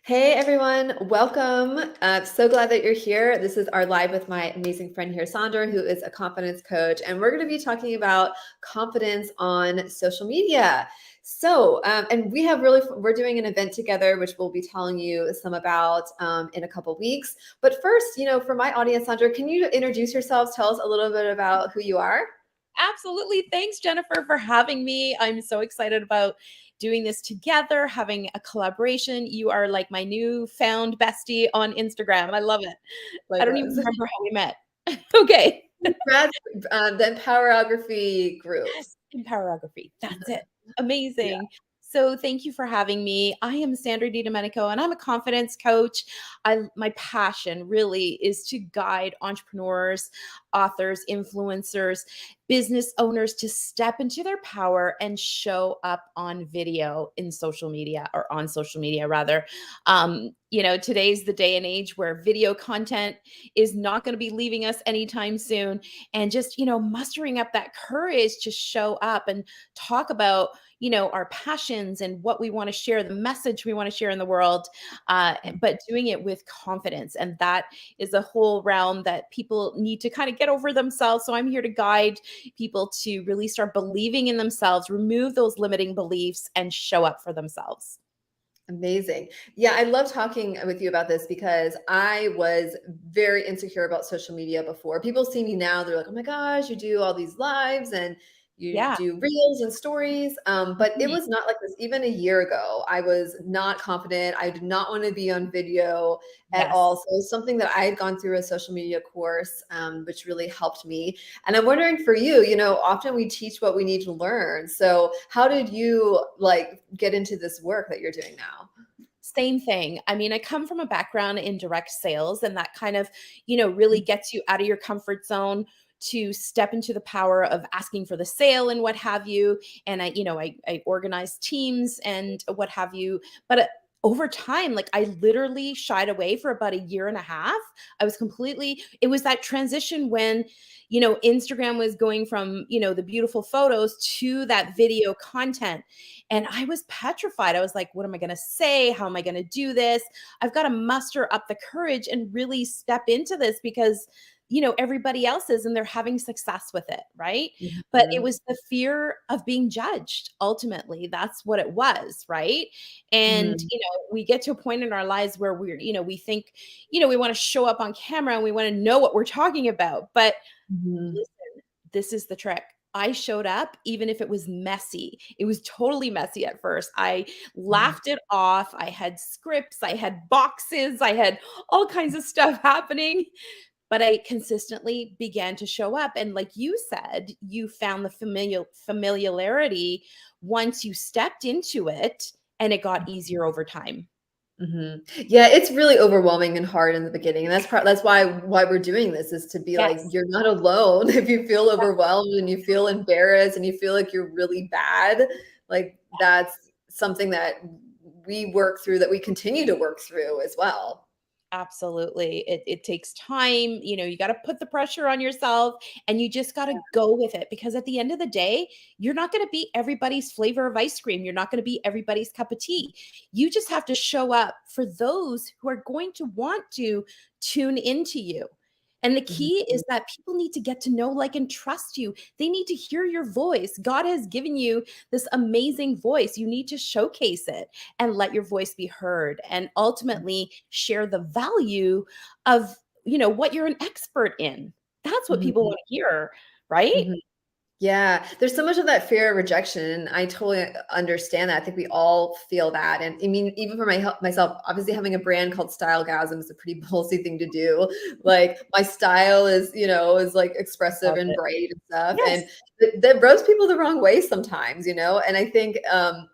Hey everyone, welcome. So glad that you're here. This is our live with my amazing friend here, Sandra, who is a confidence coach, and we're going to be talking about confidence on social media. And we have we're doing an event together, which we'll be telling you some about in a couple weeks. But first, for my audience, Sandra, can you introduce yourselves? Tell us a little bit about who you are. Absolutely. Thanks, Jennifer, for having me. I'm so excited about doing this together, having a collaboration. You are like my new found bestie on Instagram. I love it. I don't even Likewise. remember how we met. Okay. Brad, the Empowerography group. Yes, empowerography. That's it. Amazing. So thank you for having me. I am Sandra Domenico, and I'm a confidence coach. My passion really is to guide entrepreneurs, authors, influencers, business owners to step into their power and show up on video in social media, or on social media rather. Today's the day and age where video content is not going to be leaving us anytime soon, and just mustering up that courage to show up and talk about our passions and what we want to share, the message we want to share in the world, but doing it with confidence. And that is a whole realm that people need to kind of get over themselves. So I'm here to guide people to really start believing in themselves, remove those limiting beliefs, and show up for themselves. Amazing. Yeah, I love talking with you about this because I was very insecure about social media before. People see me now, they're like, oh my gosh, you do all these lives and you Yeah. do reels and stories. But it Mhm. was not like this even a year ago. I was not confident. I did not want to be on video at Yes. all. So it was something that I had gone through a social media course, which really helped me. And I'm wondering for you, often we teach what we need to learn. So how did you get into this work that you're doing now? Same thing. I mean, I come from a background in direct sales, and that kind of, really gets you out of your comfort zone to step into the power of asking for the sale and what have you. And I organize teams and what have you. But over time, like I literally shied away for about a year and a half. It was that transition when, Instagram was going from, the beautiful photos to that video content. And I was petrified. I was like, what am I going to say? How am I going to do this? I've got to muster up the courage and really step into this because, everybody else is and they're having success with it. Right. But it Mhm. was the fear of being judged. Ultimately, that's what it was. Right. And, Mhm. we get to a point in our lives where we think, we want to show up on camera and we want to know what we're talking about. But Mhm. listen, this is the trick. I showed up even if it was messy. It was totally messy at first. I Mhm. laughed it off. I had scripts, I had boxes, I had all kinds of stuff happening, but I consistently began to show up. And like you said, you found the familiarity once you stepped into it, and it got easier over time. Mhm. Yeah, it's really overwhelming and hard in the beginning, and that's why we're doing this is to be like, Yes. you're not alone. If you feel overwhelmed and you feel embarrassed and you feel like you're really bad, like that's something that we work through, that we continue to work through as well. Absolutely. It takes time. You got to put the pressure on yourself, and you just got to go with it, because at the end of the day, you're not going to be everybody's flavor of ice cream. You're not going to be everybody's cup of tea. You just have to show up for those who are going to want to tune into you. And the key Mhm. is that people need to get to know, like, and trust you. They need to hear your voice. God has given you this amazing voice. You need to showcase it and let your voice be heard, and ultimately share the value of what you're an expert in. That's what people Mhm. want to hear, right? Mhm. Yeah, there's so much of that fear of rejection, and I totally understand that. I think we all feel that, and I mean, even for myself, obviously having a brand called Stylegasm is a pretty ballsy thing to do. Like my style is like expressive Love and it. bright and stuff, and Yes. that rubs people the wrong way sometimes, And I think,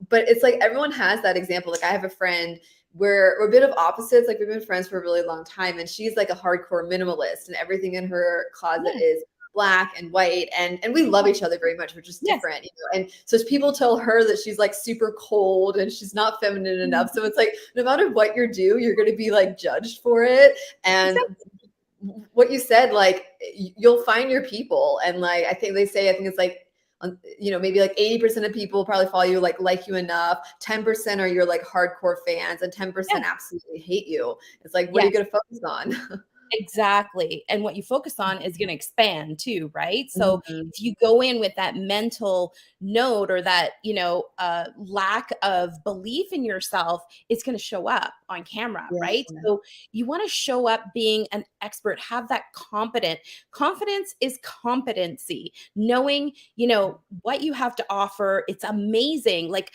but it's like everyone has that example. Like I have a friend where we're a bit of opposites. Like we've been friends for a really long time, and she's like a hardcore minimalist, and everything in her closet Yeah. is black and white, and we love each other very much. We're just Yes. different, and so people tell her that she's like super cold and she's not feminine enough. So it's like no matter what you do, you're going to be like judged for it. And Exactly. what you said, like you'll find your people, and like I think it's like maybe like 80% of people probably follow you, like you enough. 10% are your like hardcore fans, and 10% Yeah. absolutely hate you. It's like, what are you Yes. going to focus on? Exactly, and what you focus on is gonna expand too, right? So, Mhm. if you go in with that mental note or that, lack of belief in yourself, it's gonna show up on camera, Yeah. right? So, you wanna show up being an expert, have that confidence is competency, knowing, what you have to offer, it's amazing, like,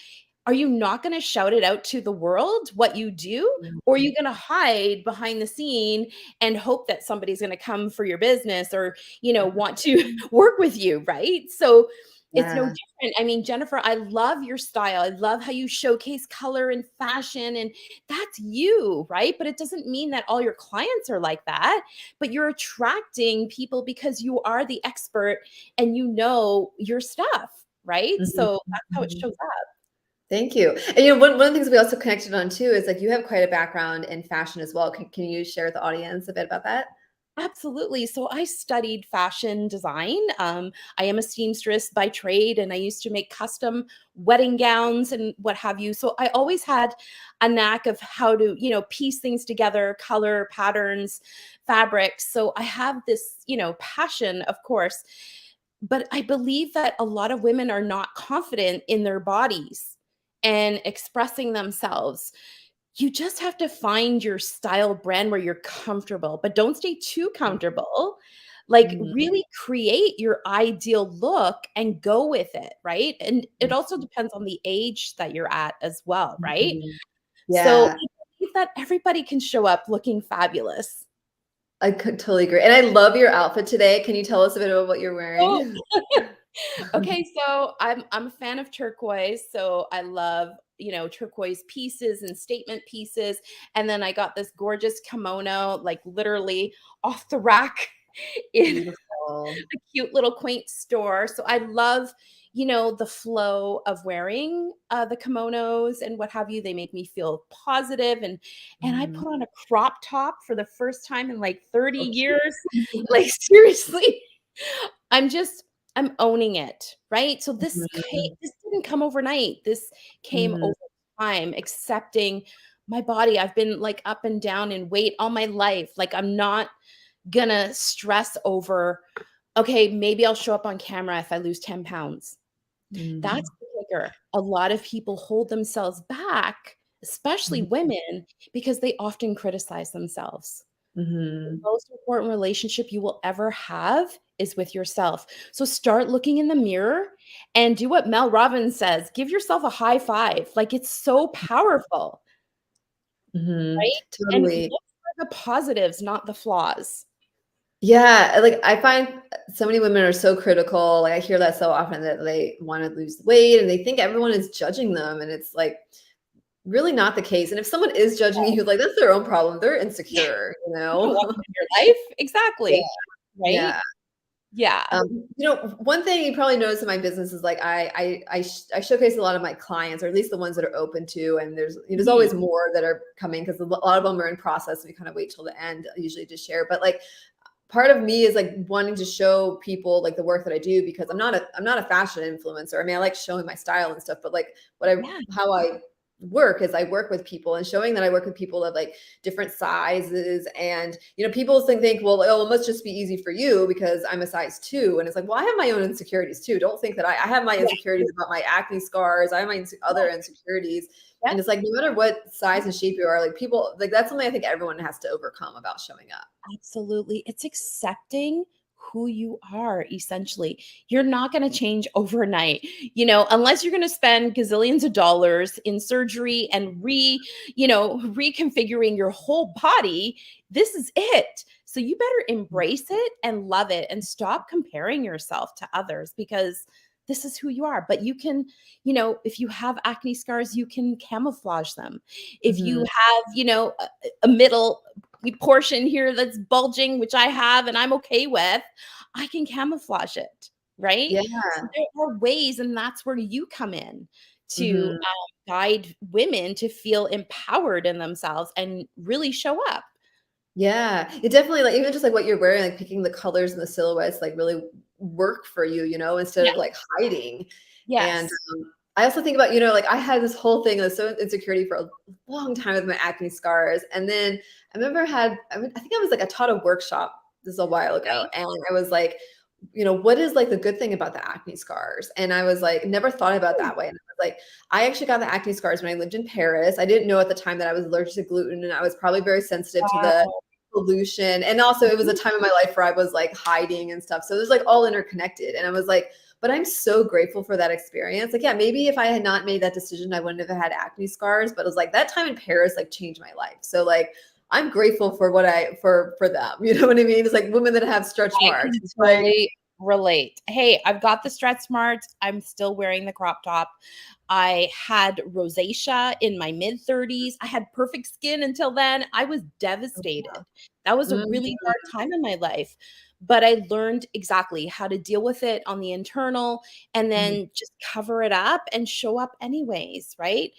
are you not gonna shout it out to the world, what you do? Or are you gonna hide behind the scene and hope that somebody's going to come for your business or, want to work with you, right? So it's no Yeah. different. I mean, Jennifer, I love your style. I love how you showcase color and fashion, and that's you, right? But it doesn't mean that all your clients are like that, but you're attracting people because you are the expert and you know your stuff, right? Mhm. So that's how it Mhm. shows up. Thank you. And one of the things we also connected on too is like you have quite a background in fashion as well. Can you share with the audience a bit about that? Absolutely. So I studied fashion design. I am a seamstress by trade, and I used to make custom wedding gowns and what have you. So I always had a knack of how to, piece things together, color, patterns, fabrics. So I have this, passion, of course. But I believe that a lot of women are not confident in their bodies and expressing themselves. You just have to find your style brand where you're comfortable, but don't stay too comfortable. Like, Mhm. really create your ideal look and go with it, right? And it also depends on the age that you're at as well, right? Mhm. So, Yeah, I believe that everybody can show up looking fabulous. I could totally agree. And I love your outfit today. Can you tell us a bit about what you're Oh, wearing? okay, so I'm a fan of turquoise, so I love, turquoise pieces and statement pieces, and then I got this gorgeous kimono, like, literally off the rack in Beautiful. a cute little quaint store. So I love, the flow of wearing, the kimonos and what have you. They make me feel positive, and I Mhm. put on a crop top for the first time in, like, 30 So cute. years. Like, seriously. I'm just I'm owning it, right? So Mhm. this didn't come overnight. This came Mhm. over time, accepting my body. I've been, like, up and down in weight all my life. Like, I'm not gonna stress over, "Okay, maybe I'll show up on camera if I lose 10 pounds." Mhm. That's the kicker. A lot of people hold themselves back, especially Mhm. women, because they often criticize themselves. The Mhm. most important relationship you will ever have is with yourself. So start looking in the mirror and do what Mel Robbins says, give yourself a high five. Like, it's so powerful, Mhm. right? And Totally. look for the positives, not the flaws. Yeah, like, I find so many women are so critical, like, I hear that so often that they wanna lose weight and they think everyone is judging them, and it's, like, really not the case, and if someone is judging you, like, that's their own problem, they're Yeah, insecure, you you don't know? want that in your life. Yeah, Exactly. Right? yeah. Yeah. One thing you probably notice in my business is like I showcase a lot of my clients, or at least the ones that are open to, and there's Mhm. always more that are coming because a lot of them are in process. We kind of wait till the end usually to share, but like part of me is like wanting to show people like the work that I do because I'm not a fashion influencer. I mean, I like showing my style and stuff, but like Yeah. how I work is I work with people and showing that I work with people of like different sizes, and people think, well, oh, it must just be easy for you because I'm a size 2, and it's like, well, I have my own insecurities too. Don't think that I have my Yeah. insecurities about my acne scars. I have my other Yeah. insecurities, Yeah. and it's like no matter what size and shape you are, like people like that's something I think everyone has to overcome about showing up. Absolutely. It's accepting who you are, essentially. You're not going to change overnight, unless you're going to spend gazillions of dollars in surgery and reconfiguring your whole body. This is it. So you better embrace it and love it and stop comparing yourself to others, because this is who you are. But you can, if you have acne scars, you can camouflage them. If you Mhm. have, a middle portion here that's bulging, which I have and I'm okay with, I can camouflage it, right? Yeah. So there are ways, and that's where you come in to Mhm. guide women to feel empowered in themselves and really show up. Yeah, it definitely like even just like what you're wearing, like picking the colors and the silhouettes like really work for you, instead of Yes. like hiding. And Yes. I also think about, like I had this whole thing of so insecurity for a long time with my acne scars. And then I remember I think I taught a workshop this a while ago. Nice. And I was like, what is like the good thing about the acne scars? And I was like, never thought about Hmm. that way. And I was like, I actually got the acne scars when I lived in Paris. I didn't know at the time that I was allergic to gluten, and I was probably very sensitive to the Wow. pollution. And also it was a Mhm. time in my life where I was like hiding and stuff. So it was like all interconnected. And I was like, but I'm so grateful for that experience. Like, yeah, maybe if I had not made that decision, I wouldn't have had acne scars. But it was like that time in Paris like changed my life. So like I'm grateful for for them. You know what I mean? It's like women that have stretch I marks. can It's like, totally relate. Hey, I've got the stretch marks. I'm still wearing the crop top. I had rosacea in my mid 30s. I had perfect skin until then. I was devastated. That was a really mm, hard time in my life. But I learned exactly how to deal with it on the internal and mhm. then just cover it up and show up anyways, right?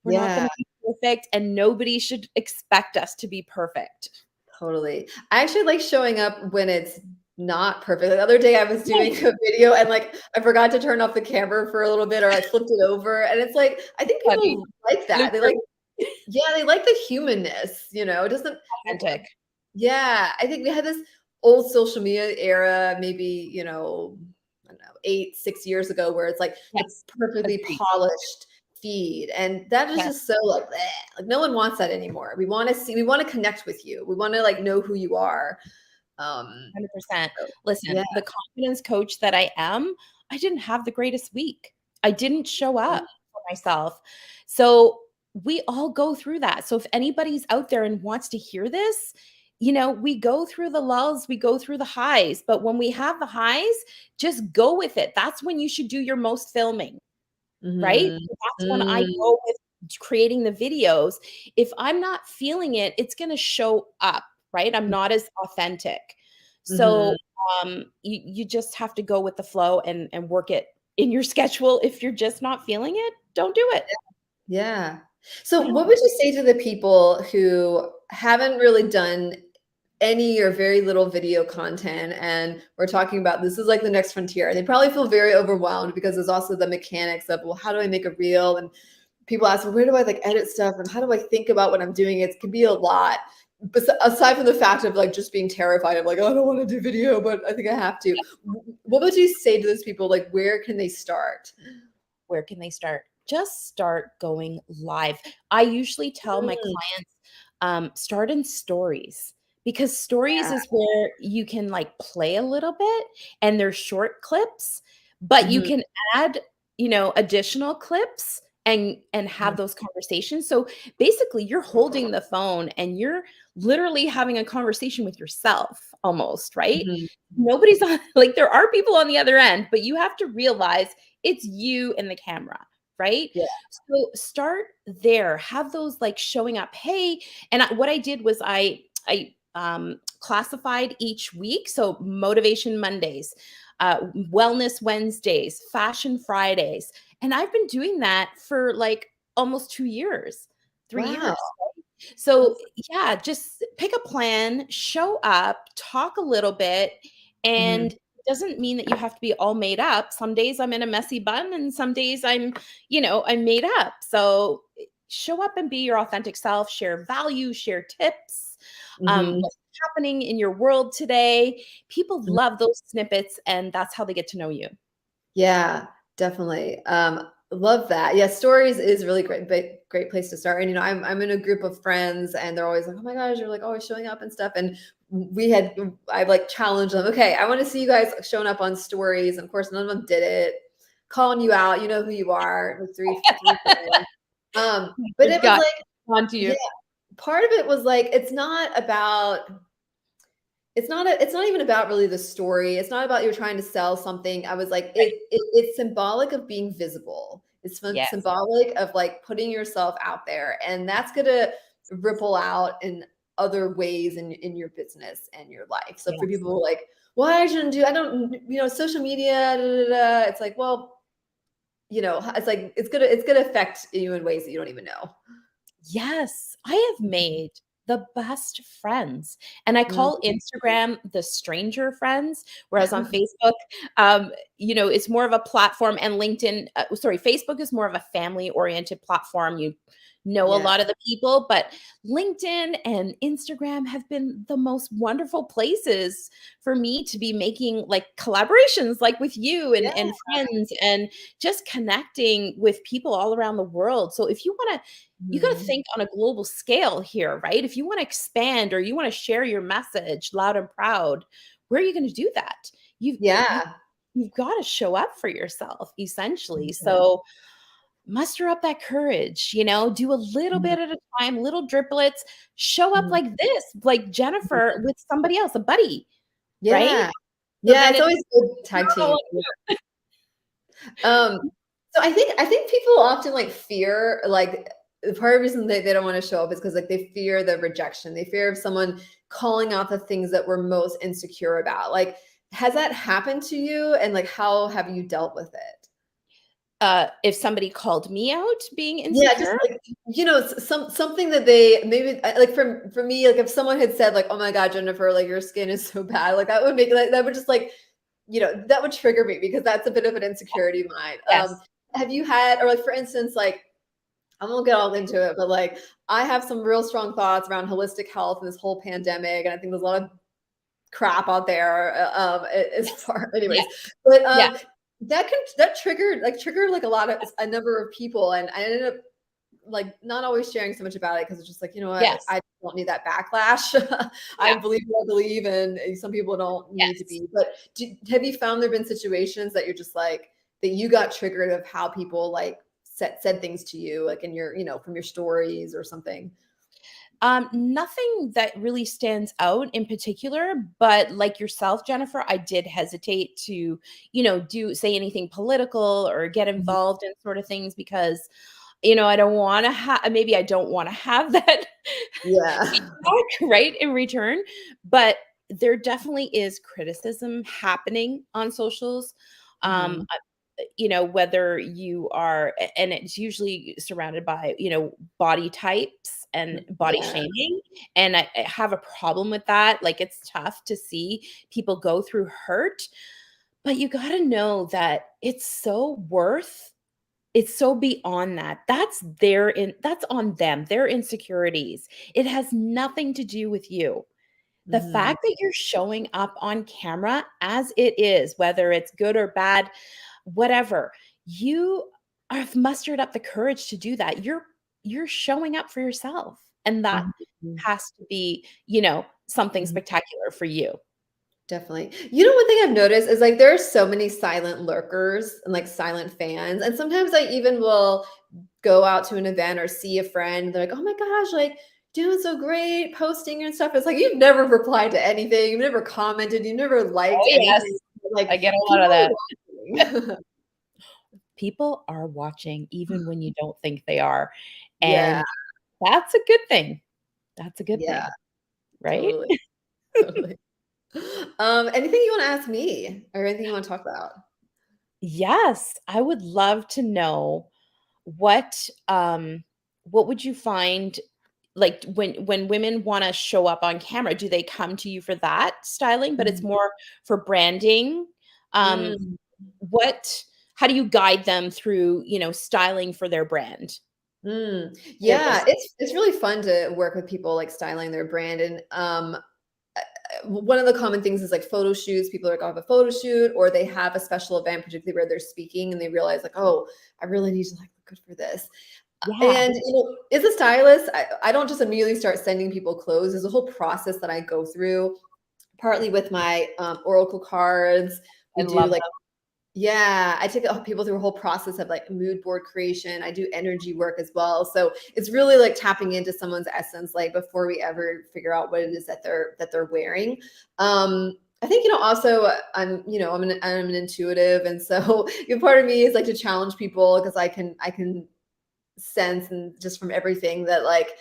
We're not Yeah. going to be perfect and nobody should expect us to be perfect. Totally. I actually like showing up when it's not perfect. The other day I was doing Right. a video and like I forgot to turn off the camera for a little bit, or I flipped it over. And it's like, I think Funny. people like that. They like, Bloopers. yeah, they like the humanness, it doesn't, Authentic. yeah, I think we had this old social media era, maybe, I don't know, 6 years ago, where it's like the Yes. perfectly Agreed. polished feed. And that is Yes. just so like, bleh. Like no one wants that anymore. We want to connect with you. We want to like know who you are. Um, 100%. so, Listen, yeah. the confidence coach that I am, I didn't have the greatest week. I didn't show up for myself. So we all go through that. So if anybody's out there and wants to hear this, we go through the lulls, we go through the highs, but when we have the highs, just go with it. That's when you should do your most filming. Right? Mhm. That's when I Mm, go with creating the videos. If I'm not feeling it, it's gonna show up, right? I'm not as authentic. So, mhm. you just have to go with the flow and work it in your schedule. If you're just not feeling it, don't do it. Yeah. So what would you say to the people who haven't really done any or very little video content, and we're talking about this is like the next frontier? They probably feel very overwhelmed because there's also the mechanics of, well, how do I make a reel? And people ask, well, where do I like edit stuff? And how do I think about what I'm doing? It can be a lot. But aside from the fact of like just being terrified of like, oh, I don't want to do video, but I think I have to. What would you say to those people? Like, where can they start? Where can they start? Just start going live. I usually tell my Mm, clients, start in stories because stories yeah. is where you can like play a little bit and they're short clips, but you Mhm, can add, additional clips and mhm, have those conversations. So basically you're holding the phone and you're literally having a conversation with yourself almost, right? mhm. Nobody's on like there are people on the other end, but you have to realize it's you and the camera, right? Yeah. So start there. Have those like showing up. Hey, and what I did was I classified each week. So motivation Mondays, wellness Wednesdays, fashion Fridays, and I've been doing that for like almost 2 years, 3 years. Wow. So That's yeah, just pick a plan, show up, talk a little bit, mhm. and it doesn't mean that you have to be all made up. Some days I'm in a messy bun and some days I'm made up. So show up and be your authentic self, share value, share tips, Mhm. what's happening in your world today. People Mhm. love those snippets and that's how they get to know you. Yeah, definitely. Love that. Yeah, stories is really great place to start. And I'm in a group of friends, and they're always like, "Oh my gosh, you're like always showing up and stuff." And I like challenged them. Okay, I want to see you guys showing up on stories. And of course, none of them did it. Calling you out, you know who you are. With three friends. But They've it was got like, on to yeah, you. part of it was like it's not even about really the story. It's not about you're trying to sell something. I was like, Right. it's symbolic of being visible. It's Yes. symbolic of like putting yourself out there, and that's gonna ripple out in other ways in your business and your life. So for Yes. people who are like, well, I shouldn't do, I don't, social media, it's like, well, it's like it's gonna affect you in ways that you don't even know. Yes, I have made the best friends. And I call Mm. Instagram the stranger friends, whereas on Facebook, um, it's more of a platform, and LinkedIn, sorry, Facebook is more of a family-oriented platform. You know a Yeah. lot of the people, but LinkedIn and Instagram have been the most wonderful places for me to be making like collaborations like with you Yeah. and friends, and just connecting with people all around the world. So if you got to Mhm. think on a global scale here, right? If you want to expand or you want to share your message loud and proud, where are you going to do that? You've you Yeah. you've got to show up for yourself essentially. Mhm. So muster up that courage, do a little Mhm. bit at a time, little driplets, show up Mhm. like this, like Jennifer with somebody else, a buddy, right? Yeah. So Yeah, then it's it's always good tag not all team. on Um, so I think people often like fear like the part of the reason they don't want to show up is because like they fear the rejection. They fear of someone calling out the things that we're most insecure about. Like, has that happened to you? And like how have you dealt with it? if somebody called me out being Yeah, just insecure. like something that they maybe like for me, like if someone had said like, "Oh my God, Jennifer, like your skin is so bad," like that would make like that would just like that would trigger me because that's a bit of an insecurity of mine. Yes. Have you had, or like for instance, like I won't get all into it, but like I have some real strong thoughts around holistic health and this whole pandemic, and I think there's a lot of crap out there. As Yes. far, Yes. anyways, but Yeah. that triggered like a number of people, and I ended up like not always sharing so much about it because it's just like, you know what, like, Yes. I don't need that backlash. I Yeah. believe what I believe, and some people don't need to Yes. be. But have you found there been situations that you're just like that you got triggered of how people like said things to you, like in your, from your stories or something? Nothing that really stands out in particular, but like yourself, Jennifer, I did hesitate to, do say anything political or get Mhm. involved in sort of things because, I don't want to have, maybe I don't want to have that Yeah. feedback, right, in return. But there definitely is criticism happening on socials. Um, Mhm. whether you are, and it's usually surrounded by, body types and body Yeah. shaming. And I have a problem with that. Like, it's tough to see people go through hurt, but you got to know that it's so beyond that. That's on them, their insecurities. It has nothing to do with you. The Mhm. fact that you're showing up on camera as it is, whether it's good or bad, whatever, you have mustered up the courage to do that. You're showing up for yourself, and that Mhm. has to be, something Mhm. spectacular for you. Definitely. One thing I've noticed is like there are so many silent lurkers and like silent fans. And sometimes I even will go out to an event or see a friend. They're like, oh my gosh, like doing so great, posting and stuff. It's like you've never replied to anything, you've never commented, you've never liked Oh, yes. anything. Like I get a lot of people that. are watching. People are watching even when you don't think they are, Yeah, and that's a good thing. That's a good yeah, thing, right? totally. Totally. Anything you want to ask me or anything you want to talk about? Yes, I would love to know what what would you find, like, when women wanna show up on camera, do they come to you for that styling, but it's Mhm. more for branding? Um, Mm. what how do you guide them through, styling for their brand? Their Yeah, business? it's really fun to work with people like styling their brand, and one of the common things is like photo shoots. People are like, "I have a photo shoot," or they have a special event, particularly where they're speaking, and they realize like, "Oh, I really need to like look good for this." Yeah. And as a stylist, I don't just immediately start sending people clothes. There's a whole process that I go through, partly with my oracle cards. I We do love like them. yeah, I take people through a whole process of like mood board creation. I do energy work as well. So it's really like tapping into someone's essence, like before we ever figure out what it is that they're wearing. I think, also I'm an intuitive. And so part of me is like to challenge people because I can sense and just from everything that like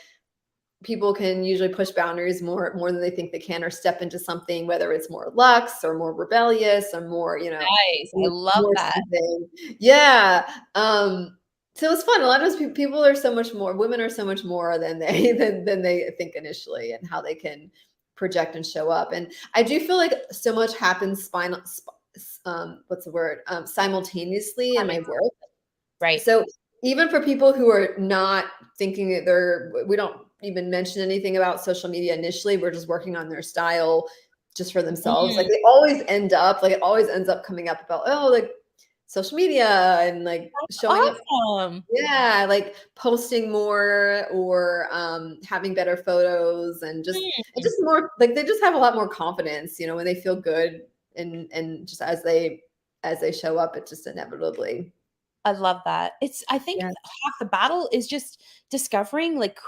people can usually push boundaries more than they think they can or step into something, whether it's more luxe or more rebellious or more, Nice, I love more that. something. Yeah. So it's fun. A lot of times people are so much more, women are so much more than they than they think initially, and how they can project and show up. And I do feel like so much happens what's the word? Simultaneously in That my makes work. right. So even for people who are not thinking that we don't even mention anything about social media initially, we're just working on their style just for themselves. Like Mm, they always end up, like it always ends up coming up about, oh, like social media and like that's showing up. awesome. Yeah, like posting more or having better photos and Mm. just more like they just have a lot more confidence, when they feel good and just as they show up, it just inevitably. I love that. I think Yeah. half the battle is just discovering, like,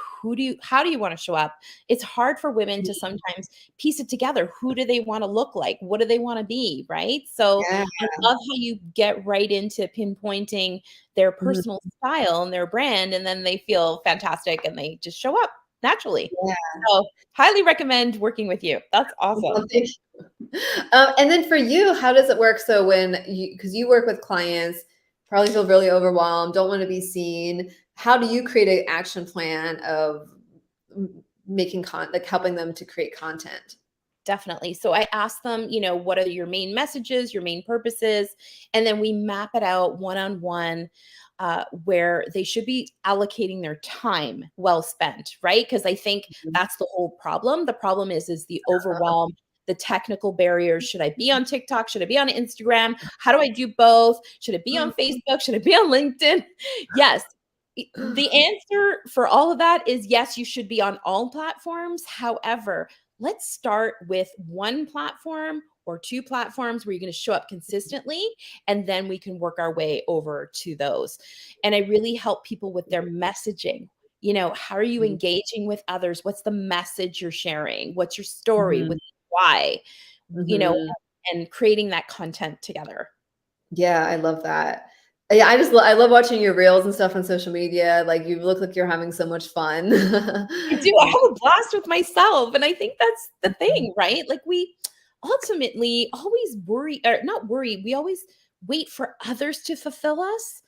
how do you wanna show up? It's hard for women to sometimes piece it together. Who do they wanna look like? What do they wanna be, right? So, Yeah. I love how you get right into pinpointing their Mhm. personal style and their brand, and then they feel fantastic and they just show up naturally. Yeah. So, highly recommend working with you. That's Well, awesome. thank you. And then for you, how does it work? So because you work with clients, probably feel really overwhelmed, don't want to be seen. How do you create an action plan of making like helping them to create content? Definitely. So I ask them, what are your main messages, your main purposes? And then we map it out one on one where they should be allocating their time well spent, right? Because I think Mhm. that's the whole problem. The problem is the overwhelm, the technical barriers. Should I be on TikTok? Should I be on Instagram? How do I do both? Should it be on Facebook? Should it be on LinkedIn? Yes. The answer for all of that is yes, you should be on all platforms. However, let's start with one platform or two platforms where you're going to show up consistently, and then we can work our way over to those. And I really help people with their messaging. How are you Mhm. engaging with others? What's the message you're sharing? What's your story? Mhm. With why? you know Mhm. and creating that content together. Yeah, I love that. Yeah, I love watching your reels and stuff on social media. Like you look like you're having so much fun. I do. I have a blast with myself. And I think that's the thing, right? Like we ultimately always worry, or not worry, we always wait for others to fulfill us.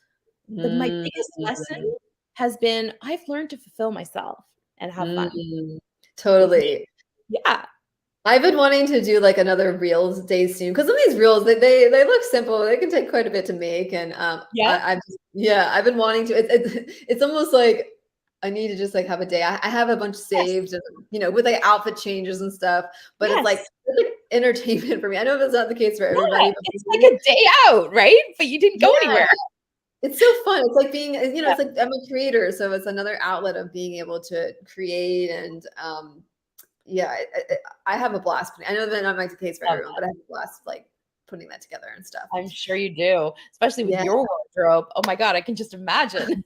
My Mm, biggest lesson has been I've learned to fulfill myself and have fun. mm, It's totally. yeah. I've been wanting to do like another reels day soon because some of these reels they look simple. They can take quite a bit to make, and Yeah. yeah, I've been wanting to. It's almost like I need to just like have a day. I have a bunch Yes. saved, and, with like outfit changes and stuff. But Yes. it's like entertainment for me. I know that's not the case for Yeah. everybody, but It's for like me, a day out, right? But you didn't go yeah, anywhere. it's so fun. It's like being, Yeah. it's like I'm a creator, so it's another outlet of being able to create and yeah, I have a blast putting I know that not might be the case for Love everyone, but I have a blast, like, putting that together and stuff. I'm sure you do, especially with Yeah, your wardrobe. Oh my god, I can just imagine.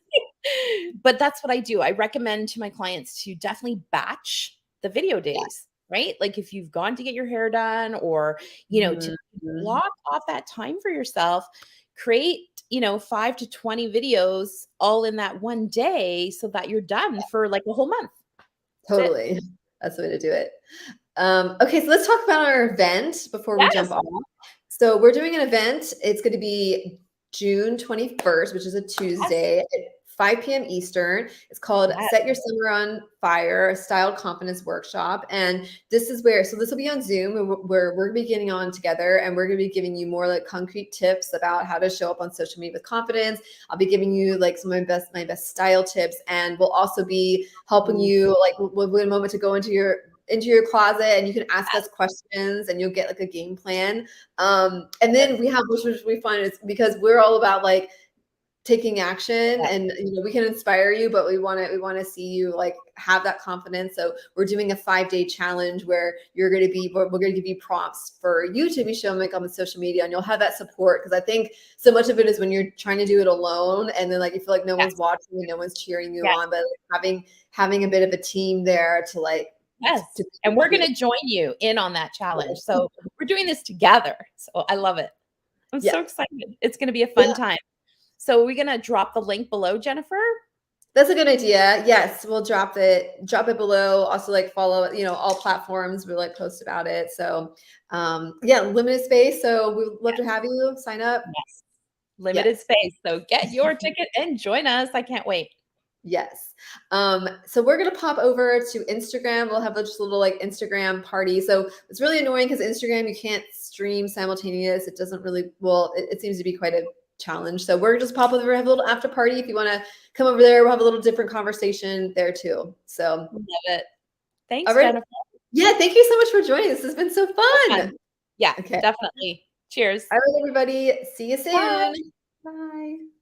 But that's what I do. I recommend to my clients to definitely batch the video yeah. days, right? Like if you've gone to get your hair done or, to Mhm, mhm. block off that time for yourself, create, 5 to 20 videos all in that one day so that you're done for like a whole month. That's it. Totally. That's the way to do it. Okay, so let's talk about our event before we jump Yes. off. So we're doing an event. It's going to be June 21st, which is a Yes. Tuesday at 5 p.m. Eastern. It's called Yes. Set Your Summer on Fire, a Style Confidence Workshop. And this will be on Zoom where we're going to be getting on together and we're going to be giving you more like concrete tips about how to show up on social media with confidence. I'll be giving you like some of my best style tips, and we'll also be helping you like with a moment to go into your closet and you can ask us questions and you'll get like a game plan. And then we have, which we find is because we're all about like taking action Yes. and we can inspire you, but we want to see you like have that confidence. So we're doing a 5-day challenge where we're going to give you prompts for you to be showing like on the social media, and you'll have that support, because I think so much of it is when you're trying to do it alone and then like you feel like no one's Yes. watching and no one's cheering you Yes. on, but like, having a bit of a team there to like Yes. to And we're help you. gonna join you in on that challenge. So we're doing this together. So I love it. I'm so Yes. excited. It's gonna be a fun Yeah, time. So are we gonna drop the link below, Jennifer? that's a good idea. Yes, we'll drop it below. Also, like follow, all platforms. We like post about it. So, yeah, limited space. So we'd love to have you sign up. Yes. limited Yes. space. So get your ticket and join us. I can't wait. Yes. So we're gonna pop over to Instagram. We'll have just a little like Instagram party. So it's really annoying because Instagram you can't stream simultaneous. It doesn't really it seems to be quite a challenge. So we're just pop over, have a little after party. If you want to come over there, we'll have a little different conversation there too. So Love it. all Thanks, right. Jennifer. Yeah, thank you so much for joining. This has been so So fun. fun. Yeah, Okay. definitely. Cheers. All right, everybody. See you Bye. soon. Bye.